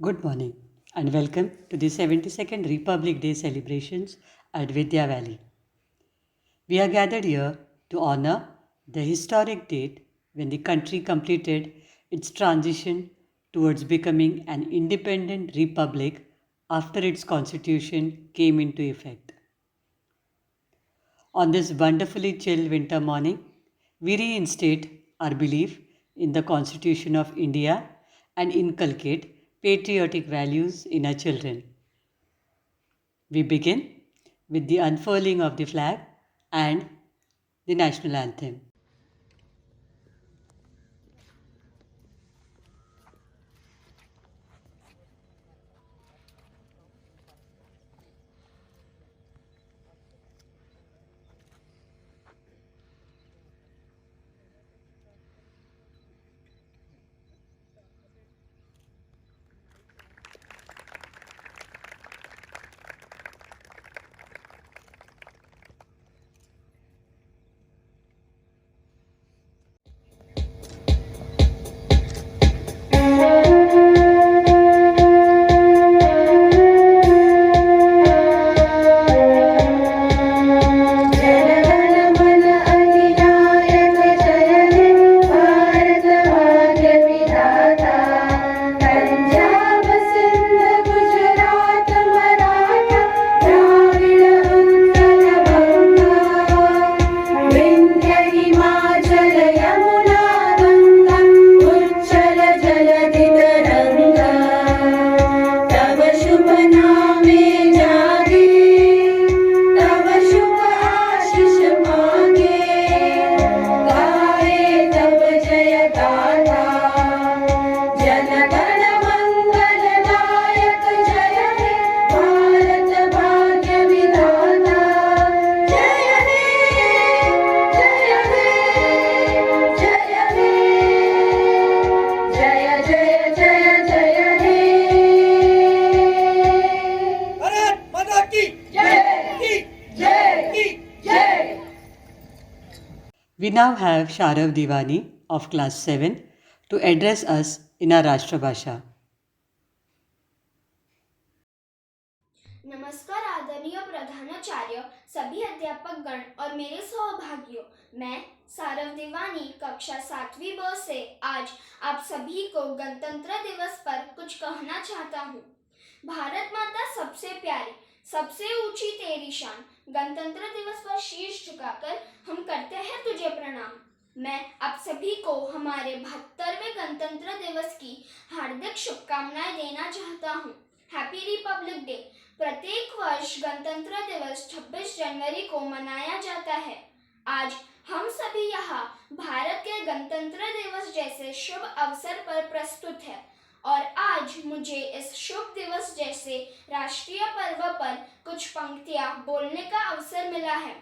Good morning and welcome to the 72nd Republic Day celebrations at Vidya Valley. We are gathered here to honor the historic date when the country completed its transition towards becoming an independent republic after its constitution came into effect. On this wonderfully chill winter morning, we reinstate our belief in the Constitution of India and inculcate patriotic values in our children. We begin with the unfurling of the flag and the national anthem. Jana Gana Mana अधिनायक जय हे भारत भाग्य विधाता पंजाब सिंध गुजरात मराठा द्राविड़ उत्कल बंगा विंध्य हिमाचल यमुना गंगा उच्चल जलधि तरंगा तव शुभ नामे जागे तव शुभ आशीष मांगे गाए तब जय गाथा जनगण मंगल नायक जय हे भारत भाग्य विधाता जय हे जय हे जय हे जय जय जय जय हे भारत माता की जय जय जय We now have Sharav Divani of class 7 to address us in our Rashtra Bhasha. नमस्कार आदरणीय प्रधानाचार्य, सभी अध्यापक गण और मेरे सहभागियों। मैं सारव देवानी कक्षा 7वीं ब से आज आप सभी को गणतंत्र दिवस पर कुछ कहना चाहता हूँ। भारत माता सबसे प्यारी, सबसे ऊंची तेरी शान। गणतंत्र दिवस पर शीश झुकाकर हम करते हैं तुझे प्रणाम। मैं आप सभी को हमारे 72वें गणतंत्र दिवस की हार्दिक शुभकामनाएं देना चाहता हूँ। Happy Republic day. प्रत्येक वर्ष गणतंत्र दिवस 26 जनवरी को मनाया जाता है। आज हम सभी यहाँ भारत के गणतंत्र दिवस जैसे शुभ अवसर पर प्रस्तुत है और आज मुझे इस शुभ दिवस जैसे राष्ट्रीय पर्व पर कुछ पंक्तियाँ बोलने का अवसर मिला है।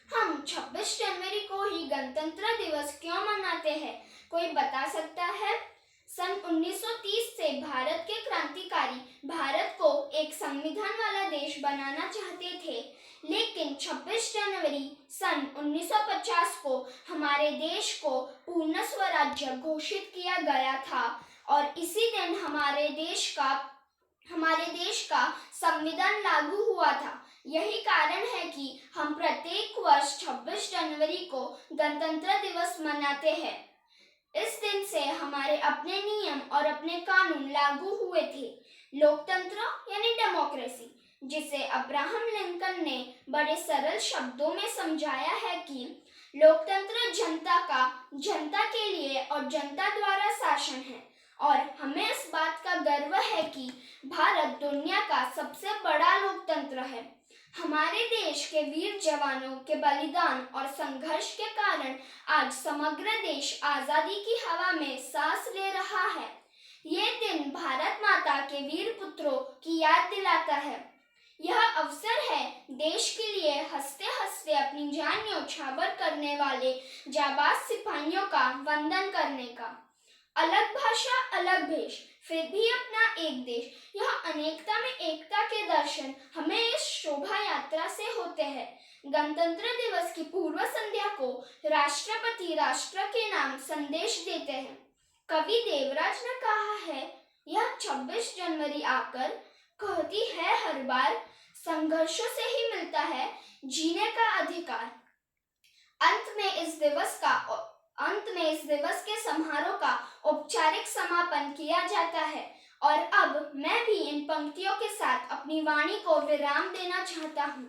हम 26 जनवरी को ही गणतंत्र दिवस क्यों मनाते हैं? कोई बता सकता है? सन 1930 से भारत के क्रांतिकारी भारत को एक संविधान वाला देश बनाना चाहते थे, लेकिन 26 जनवरी सन 1950 को हमारे देश को पूर्ण स्वराज्य घोषित किया गया था और इसी दिन हमारे देश का संविधान लागू हुआ था। यही कारण है कि हम प्रत्येक वर्ष 26 जनवरी को गणतंत्र दिवस मनाते हैं। इस दिन से हमारे अपने नियम और अपने कानून लागू हुए थे। लोकतंत्र यानी डेमोक्रेसी, जिसे अब्राहम लिंकन ने बड़े सरल शब्दों में समझाया है कि लोकतंत्र जनता के लिए और जनता द्वारा शासन है और हमें इस बात का गर्व है कि भारत दुनिया का सबसे बड़ा लोकतंत्र है। हमारे देश के वीर जवानों के बलिदान और संघर्ष के कारण आज समग्र देश आजादी की हवा में सांस ले रहा है। ये दिन भारत माता के वीर पुत्रों की याद दिलाता है। यह अवसर है देश के लिए हंसते हंसते अपनी जान न्यौछावर करने वाले जाबाज सिपाहियों का वंदन करने का। अलग भाषा अलग भेष, फिर भी अपना एक देश, यह अनेकता में एकता के दर्शन हमें इस शोभा यात्रा से होते हैं। गणतंत्र दिवस की पूर्व संध्या को राष्ट्रपति राष्ट्र के नाम संदेश देते हैं। कवि देवराज ने कहा है, यह 26 जनवरी आकर कहती है हर बार, संघर्षों से ही मिलता है जीने का अधिकार। अंत में इस दिवस के समारोह का औपचारिक समापन किया जाता है और अब मैं भी इन पंक्तियों के साथ अपनी वाणी को विराम देना चाहता हूँ।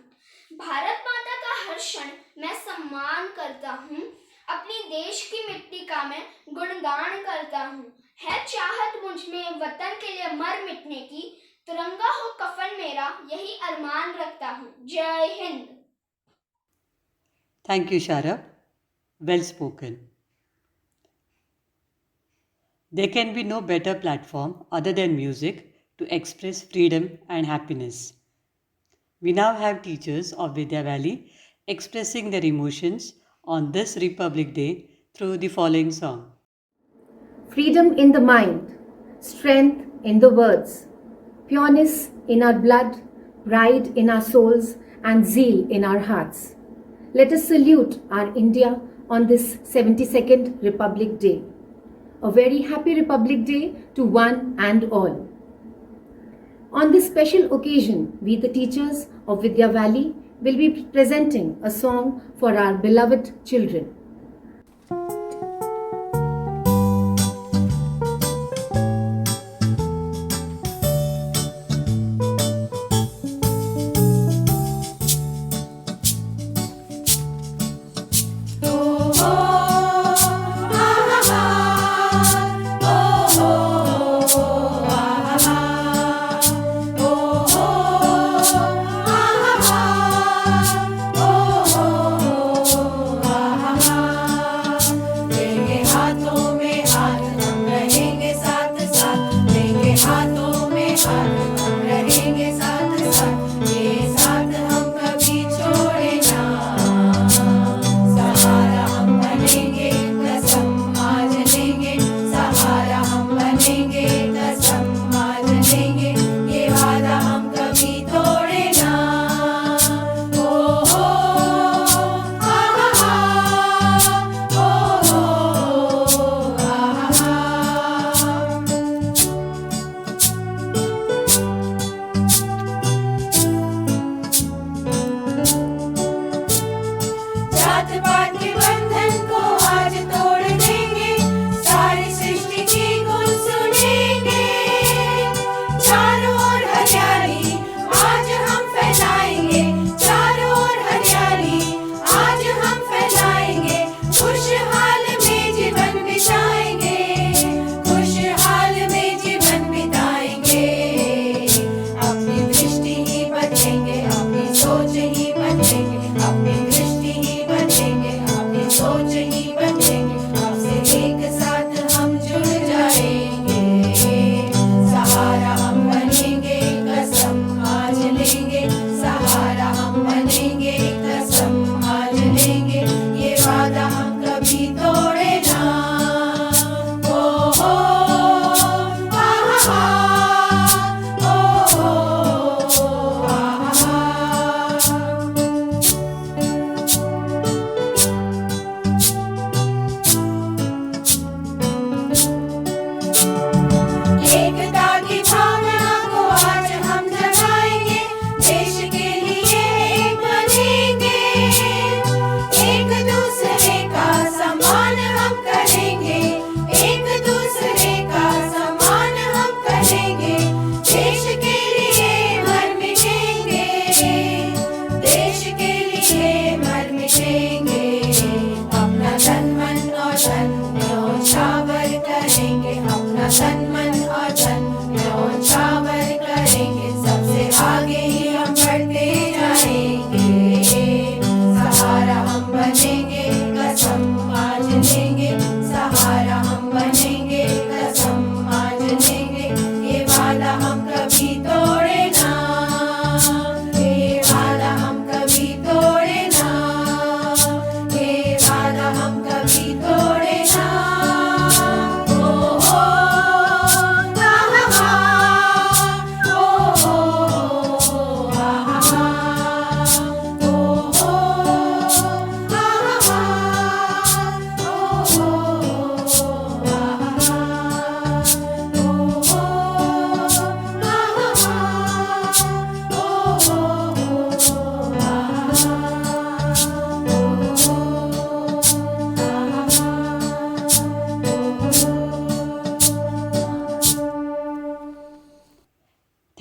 भारत माता का हर क्षण मैं सम्मान करता हूँ, अपनी देश की मिट्टी का मैं गुणगान करता हूँ। है चाहत मुझ में वतन के लिए मर मिटने की, तिरंगा हो कफन मेरा, यही अरमान रखता हूँ। जय Hind. Thank you, Sharab. Well spoken. There can be no better platform other than music to express freedom and happiness. We now have teachers of Vidya Valley expressing their emotions on this Republic Day through the following song. Freedom in the mind, strength in the words, pureness in our blood, pride in our souls, and zeal in our hearts. Let us salute our India on this 72nd Republic Day. A very happy Republic Day to one and all. On this special occasion, we, the teachers of Vidya Valley, will be presenting a song for our beloved children.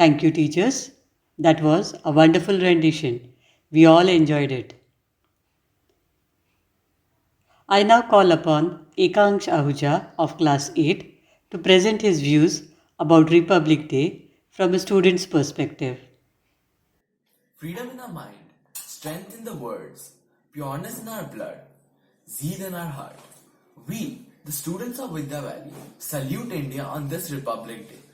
Thank you, teachers. That was a wonderful rendition. We all enjoyed it. I now call upon Ekansh Ahuja of Class 8 to present his views about Republic Day from a student's perspective. Freedom in our mind, strength in the words, pureness in our blood, zeal in our heart. We, the students of Vidya Valley, salute India on this Republic Day.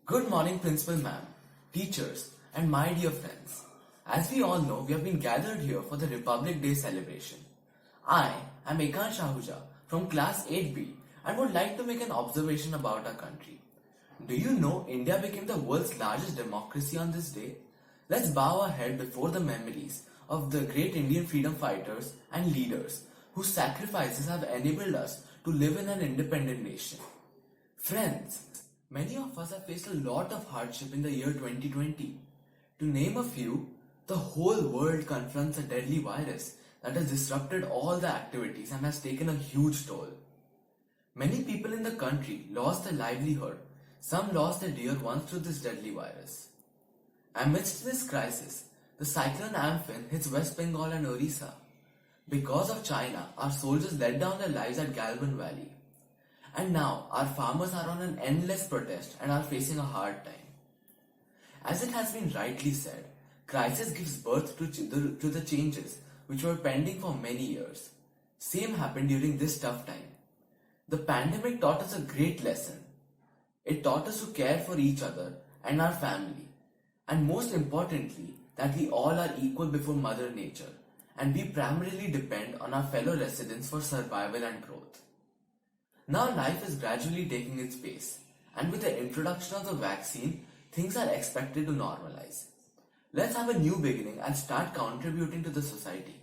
Good morning, Principal Ma'am, teachers, and my dear friends. As we all know, we have been gathered here for the Republic Day celebration. I am Ekansh Ahuja from Class 8B and would like to make an observation about our country. Do you know India became the world's largest democracy on this day? Let's bow our head before the memories of the great Indian freedom fighters and leaders whose sacrifices have enabled us to live in an independent nation. Friends, many of us have faced a lot of hardship in the year 2020. To name a few, the whole world confronts a deadly virus that has disrupted all the activities and has taken a huge toll. Many people in the country lost their livelihood. Some lost their dear ones to this deadly virus. Amidst this crisis, the cyclone Amphan hits West Bengal and Orissa. Because of China, our soldiers let down their lives at Galban Valley. And now, our farmers are on an endless protest and are facing a hard time. As it has been rightly said, crisis gives birth to the changes which were pending for many years. Same happened during this tough time. The pandemic taught us a great lesson. It taught us to care for each other and our family. And most importantly, that we all are equal before Mother Nature and we primarily depend on our fellow residents for survival and growth. Now life is gradually taking its pace, and with the introduction of the vaccine, things are expected to normalize. Let's have a new beginning and start contributing to the society.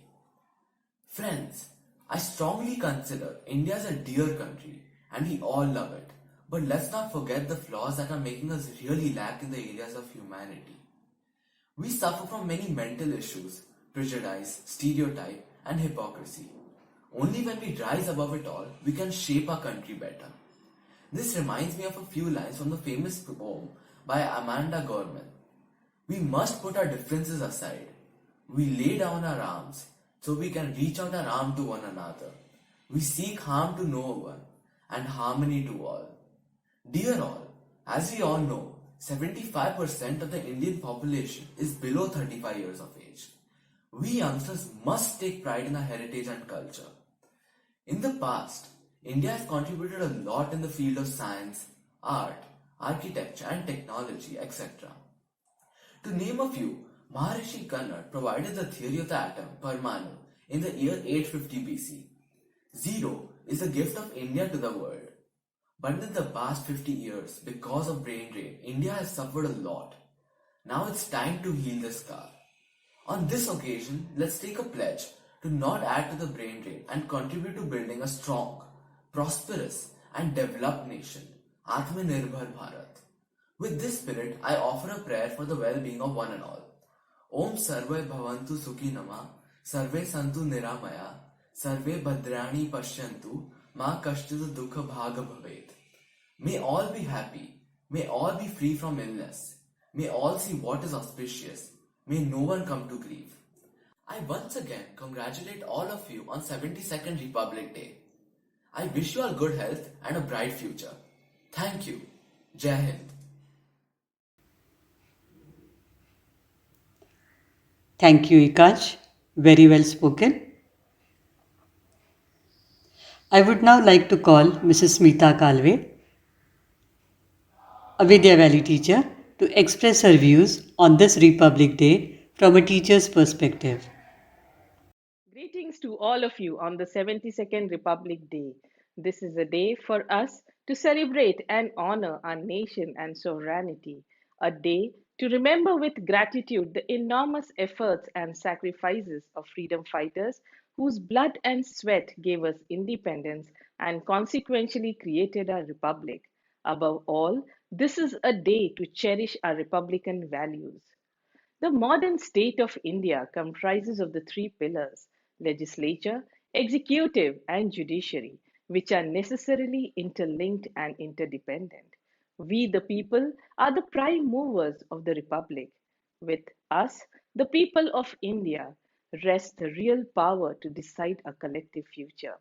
Friends, I strongly consider India as a dear country and we all love it. But let's not forget the flaws that are making us really lack in the areas of humanity. We suffer from many mental issues, prejudice, stereotype, and hypocrisy. Only when we rise above it all, we can shape our country better. This reminds me of a few lines from the famous poem by Amanda Gorman. We must put our differences aside. We lay down our arms so we can reach out our arm to one another. We seek harm to no one and harmony to all. Dear all, as we all know, 75% of the Indian population is below 35 years of age. We youngsters must take pride in our heritage and culture. In the past, India has contributed a lot in the field of science, art, architecture and technology, etc. To name a few, Maharishi Kannad provided the theory of the atom, Parmanu, in the year 850 BC. Zero is a gift of India to the world. But in the past 50 years, because of brain drain, India has suffered a lot. Now it's time to heal the scar. On this occasion, let's take a pledge to not add to the brain drain and contribute to building a strong, prosperous and developed nation, Atmanirbhar Bharat. With this spirit, I offer a prayer for the well-being of one and all. Om Sarve Bhavantu Sukhinama, Sarve Santu Niramaya, Sarve Bhadrani Pashyantu, Ma Kashtitu Dukha Bhaga Bhavet. May all be happy. May all be free from illness. May all see what is auspicious. May no one come to grief. I once again congratulate all of you on 72nd Republic Day. I wish you all good health and a bright future. Thank you. Jai Hind. Thank you, Ikash. Very well spoken. I would now like to call Mrs. Smita Kalve, a Vidya Valley teacher, to express her views on this Republic Day from a teacher's perspective. Greetings to all of you on the 72nd Republic Day. This is a day for us to celebrate and honor our nation and sovereignty, a day to remember with gratitude the enormous efforts and sacrifices of freedom fighters whose blood and sweat gave us independence and consequentially created our republic. Above all, this is a day to cherish our republican values. The modern state of India comprises of the three pillars legislature, executive, and judiciary, which are necessarily interlinked and interdependent. We, the people, are the prime movers of the Republic. With us, the people of India, rests the real power to decide a collective future.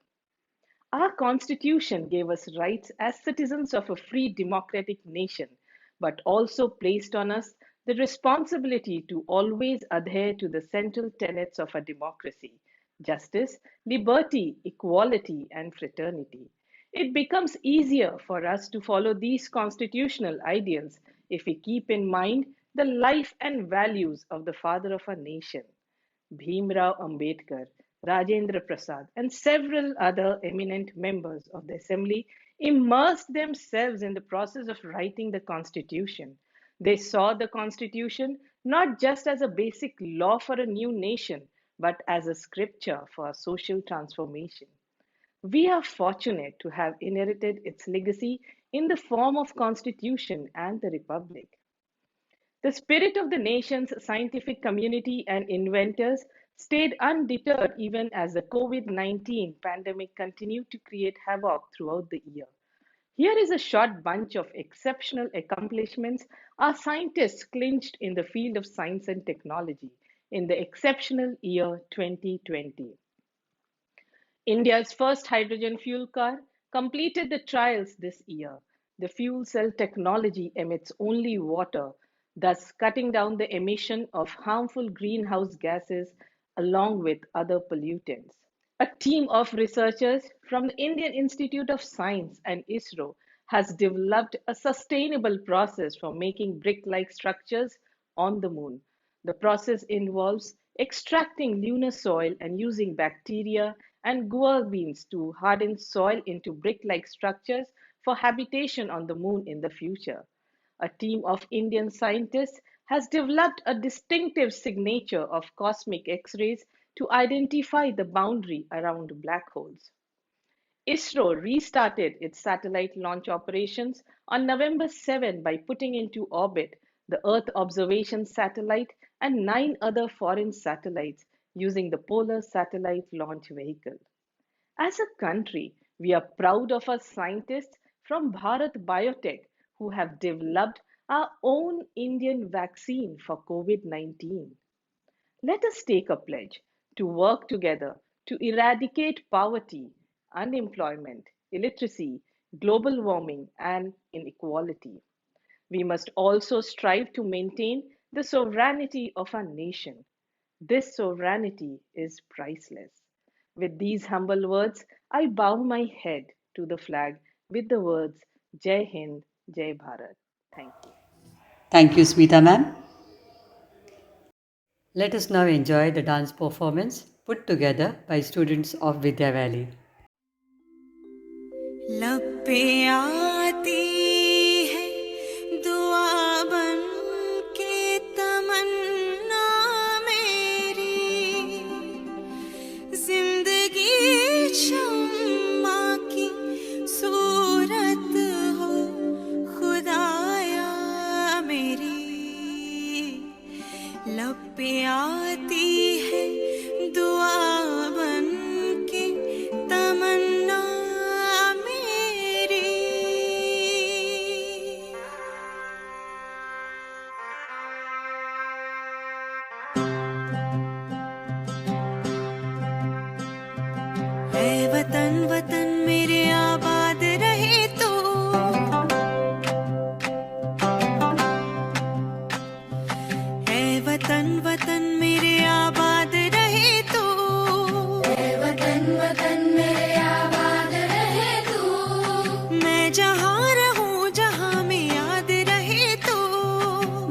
Our Constitution gave us rights as citizens of a free democratic nation, but also placed on us the responsibility to always adhere to the central tenets of a democracy: justice, liberty, equality, and fraternity. It becomes easier for us to follow these constitutional ideals if we keep in mind the life and values of the father of our nation. Bhimrao Ambedkar, Rajendra Prasad, and several other eminent members of the assembly immersed themselves in the process of writing the constitution. They saw the constitution not just as a basic law for a new nation, but as a scripture for social transformation. We are fortunate to have inherited its legacy in the form of constitution and the republic. The spirit of the nation's scientific community and inventors stayed undeterred even as the COVID-19 pandemic continued to create havoc throughout the year. Here is a short bunch of exceptional accomplishments our scientists clinched in the field of science and technology in the exceptional year 2020. India's first hydrogen fuel car completed the trials this year. The fuel cell technology emits only water, thus cutting down the emission of harmful greenhouse gases along with other pollutants. A team of researchers from the Indian Institute of Science and ISRO has developed a sustainable process for making brick like structures on the moon. The process involves extracting lunar soil and using bacteria and guar beans to harden soil into brick like structures for habitation on the moon in the future. A team of Indian scientists has developed a distinctive signature of cosmic X rays to identify the boundary around black holes. ISRO restarted its satellite launch operations on November 7 by putting into orbit the Earth observation satellite and 9 other foreign satellites using the Polar Satellite Launch Vehicle. As a country, we are proud of our scientists from Bharat Biotech who have developed our own Indian vaccine for COVID 19. Let us take a pledge to work together to eradicate poverty, unemployment, illiteracy, global warming, and inequality. We must also strive to maintain the sovereignty of our nation. This sovereignty is priceless. With these humble words, I bow my head to the flag with the words Jai Hind, Jai Bharat. Thank you. Thank you, Smita ma'am. Let us now enjoy the dance performance put together by students of Vidya Valley. लब पे आती है दुआ बन के तमन्ना मेरी जिंदगी शम्मा की सूरत हो खुदाया मेरी लब पे आती है दुआ बन के तमन्ना मेरी ऐ वतन वतन मेरे आबाद रहे तो ऐ वतन वतन मेरे आबाद रहे तो वतन वतन मेरे आबाद रहे तू मैं जहाँ रहूँ जहाँ में याद रहे तो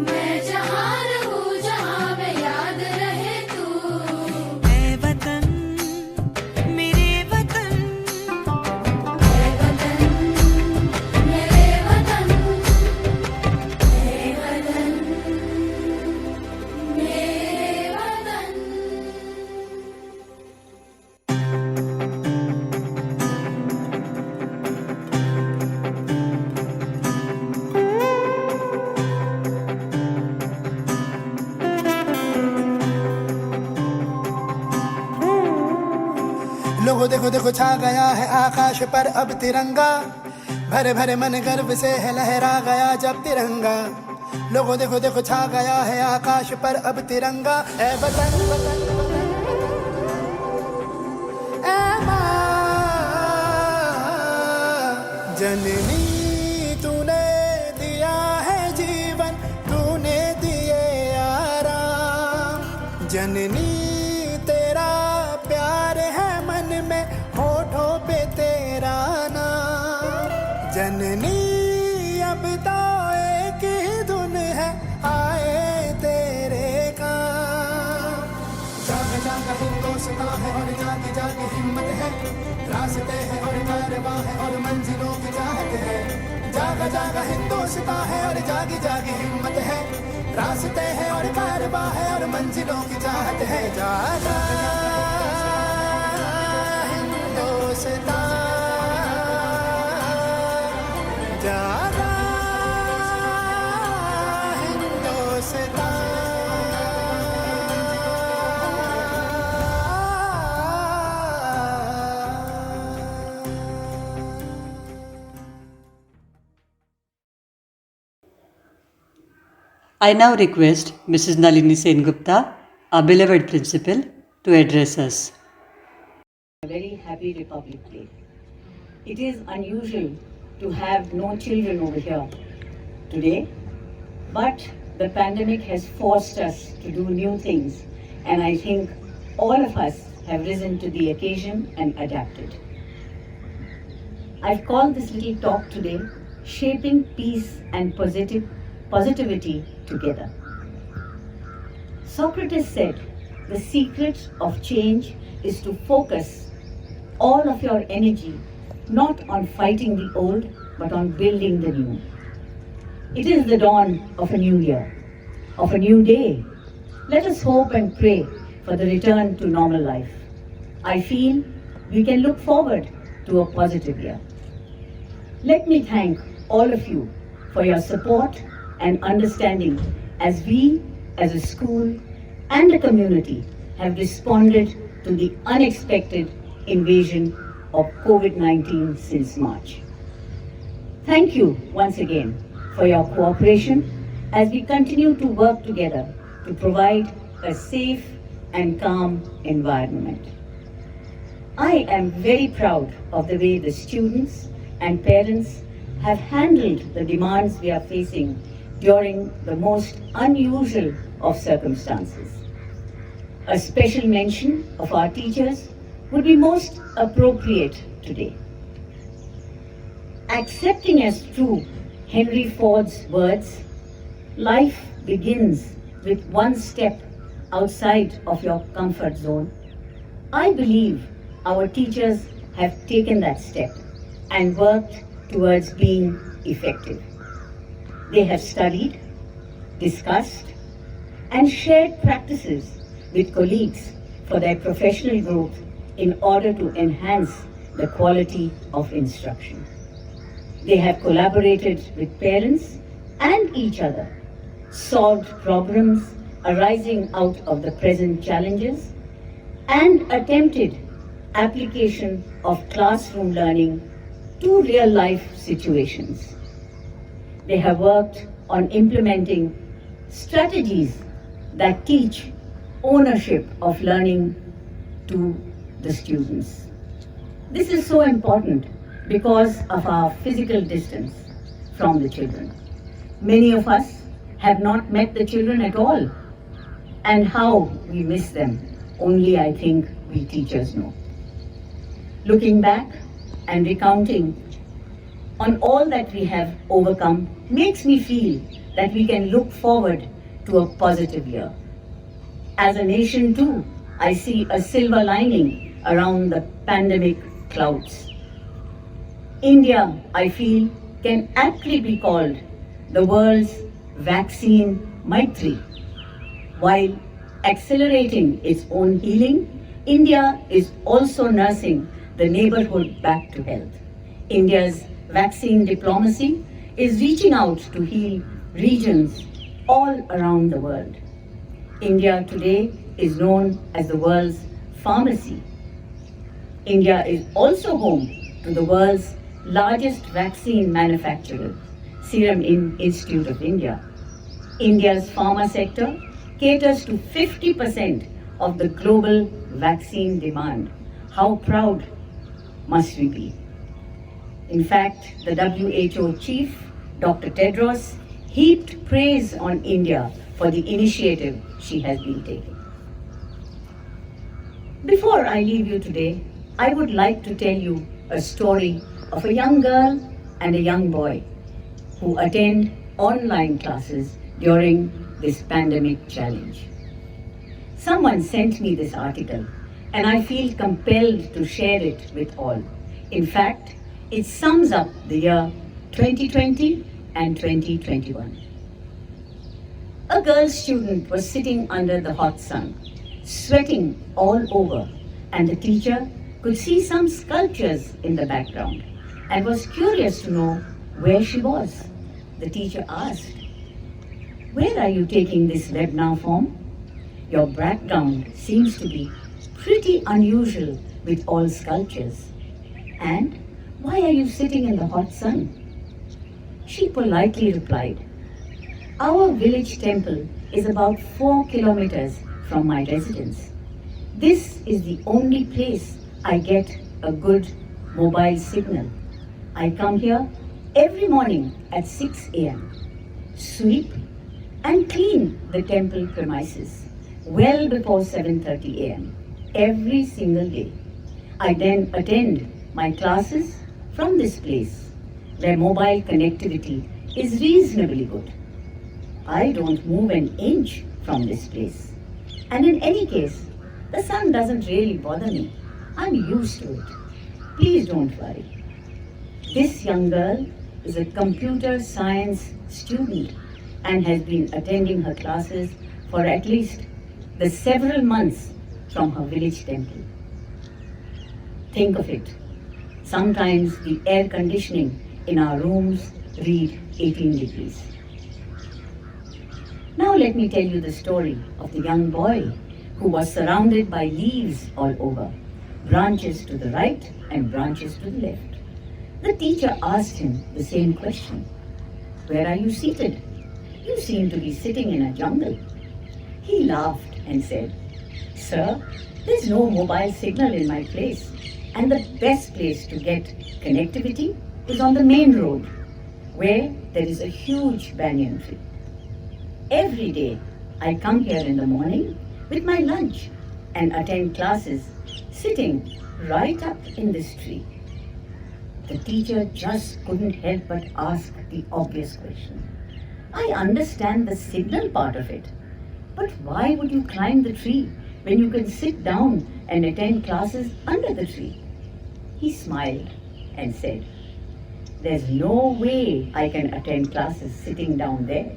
मैं जहाँ रहूँ जहाँ में याद रहे तू ऐ वतन मेरे वतन ऐ वतन मेरे वतन ऐ वतन मेरे वतन लोगों देखो देखो छा गया है आकाश पर अब तिरंगा, भरे भरे मन गर्व से है लहरा गया जब तिरंगा। लोगों देखो देखो छा गया है आकाश पर अब तिरंगा। ए वतन वतन ए माँ जननी, तूने दिया है जीवन, तूने दिए आराम। जननी तेरा प्यार है मन में, होठों पे तेरा नाम। जननी अब तो एक ही धुन है, आए तेरे काम। जाग जाग हिंदुस्तां है और जाग जाग हिम्मत है, रास्ते हैं और कारवां है और मंजिलों की चाहत है। जाग जाग हिंदुस्तां है और जाग जाग हिम्मत है, रास्ते हैं और कारवां है और मंजिलों की चाहत है। जागा हिंदुस्तां, जागा Hindustan. I now request Mrs. Nalini Sengupta, our beloved principal, to address us. A very happy Republic Day. It is unusual to have no children over here today, but the pandemic has forced us to do new things, and I think all of us have risen to the occasion and adapted. I've called this little talk today Shaping Peace and Positivity Together. Socrates said, the secret of change is to focus all of your energy not on fighting the old, but on building the new. It is the dawn of a new year, of a new day. Let us hope and pray for the return to normal life. I feel we can look forward to a positive year. Let me thank all of you for your support and understanding as we, as a school and a community, have responded to the unexpected invasion of COVID-19 since March. Thank you once again for your cooperation as we continue to work together to provide a safe and calm environment. I am very proud of the way the students and parents have handled the demands we are facing during the most unusual of circumstances. A special mention of our teachers would be most appropriate today. Accepting as true Henry Ford's words, life begins with one step outside of your comfort zone, I believe our teachers have taken that step and worked towards being effective. They have studied, discussed, and shared practices with colleagues for their professional growth in order to enhance the quality of instruction. They have collaborated with parents and each other, solved problems arising out of the present challenges, and attempted application of classroom learning to real-life situations. They have worked on implementing strategies that teach ownership of learning to the students. This is so important because of our physical distance from the children. Many of us have not met the children at all, and how we miss them, only I think we teachers know. Looking back and recounting on all that we have overcome makes me feel that we can look forward to a positive year. As a nation too, I see a silver lining around the pandemic clouds. India, I feel, can aptly be called the world's vaccine Maitri. While accelerating its own healing, India is also nursing the neighborhood back to health. India's vaccine diplomacy is reaching out to heal regions all around the world. India today is known as the world's pharmacy. India is also home to the world's largest vaccine manufacturer, Serum Institute of India. India's pharma sector caters to 50% of the global vaccine demand. How proud must we be? In fact, the WHO chief, Dr. Tedros, heaped praise on India for the initiative she has been taking. Before I leave you today, I would like to tell you a story of a young girl and a young boy who attend online classes during this pandemic challenge. Someone sent me this article and I feel compelled to share it with all. In fact, it sums up the year 2020 and 2021. A girl student was sitting under the hot sun, sweating all over, and the teacher could see some sculptures in the background and was curious to know where she was. The teacher asked, "Where are you taking this webinar from? Your background seems to be pretty unusual with all sculptures. And why are you sitting in the hot sun?" She politely replied, "Our village temple is about 4 kilometers from my residence. This is the only place I get a good mobile signal. I come here every morning at 6 a.m., sweep and clean the temple premises well before 7:30 a.m. every single day. I then attend my classes from this place where mobile connectivity is reasonably good. I don't move an inch from this place. And in any case, the sun doesn't really bother me. I'm used to it. Please don't worry." This young girl is a computer science student and has been attending her classes for at least the several months from her village temple. Think of it. Sometimes the air conditioning in our rooms read 18 degrees. Now let me tell you the story of the young boy who was surrounded by leaves all over, branches to the right and branches to the left. The teacher asked him the same question. "Where are you seated? You seem to be sitting in a jungle." He laughed and said, "Sir, there's no mobile signal in my place, and the best place to get connectivity is on the main road, where there is a huge banyan tree. Every day, I come here in the morning with my lunch and attend classes sitting right up in this tree." The teacher just couldn't help but ask the obvious question. "I understand the signal part of it, but why would you climb the tree when you can sit down and attend classes under the tree?" He smiled and said, "There's no way I can attend classes sitting down there.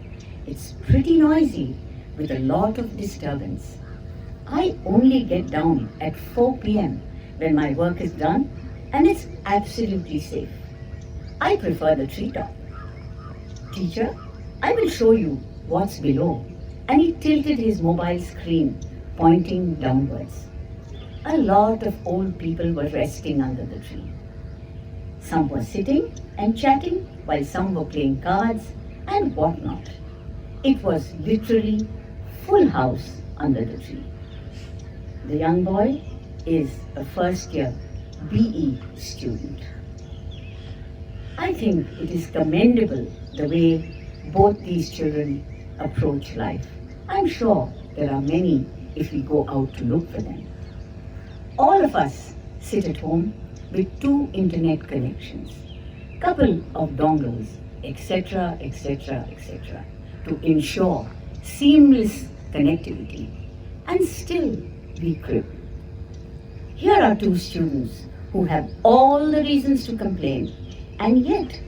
It's pretty noisy with a lot of disturbance. I only get down at 4 p.m. when my work is done, and it's absolutely safe. I prefer the treetop. Teacher, I will show you what's below." And he tilted his mobile screen, pointing downwards. A lot of old people were resting under the tree. Some were sitting and chatting while some were playing cards and whatnot. It was literally full house under the tree. The young boy is a first year BE student. I think it is commendable the way both these children approach life. I'm sure there are many if we go out to look for them. All of us sit at home with 2 internet connections, couple of dongles, etc., etc., etc., to ensure seamless connectivity and still be crib. Here are 2 students who have all the reasons to complain, and yet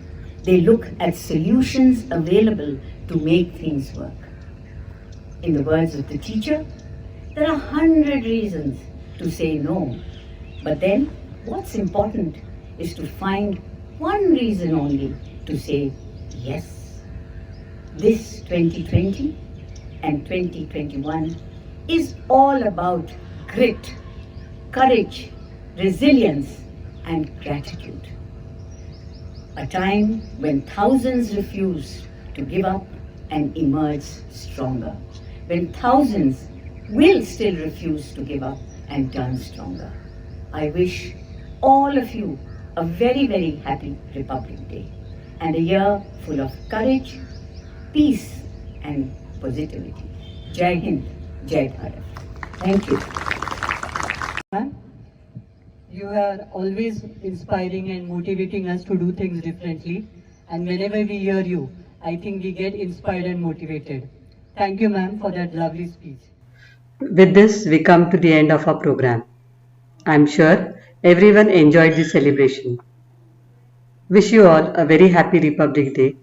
they look at solutions available to make things work. In the words of the teacher, there are 100 reasons to say no, but then what's important is to find one reason only to say yes. This 2020 and 2021 is all about grit, courage, resilience, and gratitude. A time when thousands refused to give up and emerge stronger. When thousands will still refuse to give up and turn stronger. I wish all of you a very, very happy Republic Day and a year full of courage, peace, and positivity. Jai Hind, Jai Bharat. Thank you. Ma'am, you are always inspiring and motivating us to do things differently. And whenever we hear you, I think we get inspired and motivated. Thank you, ma'am, for that lovely speech. With this, we come to the end of our program. I'm sure everyone enjoyed the celebration. Wish you all a very happy Republic Day.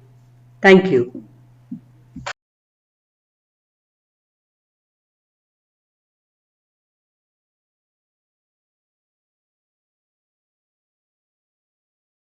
Thank you.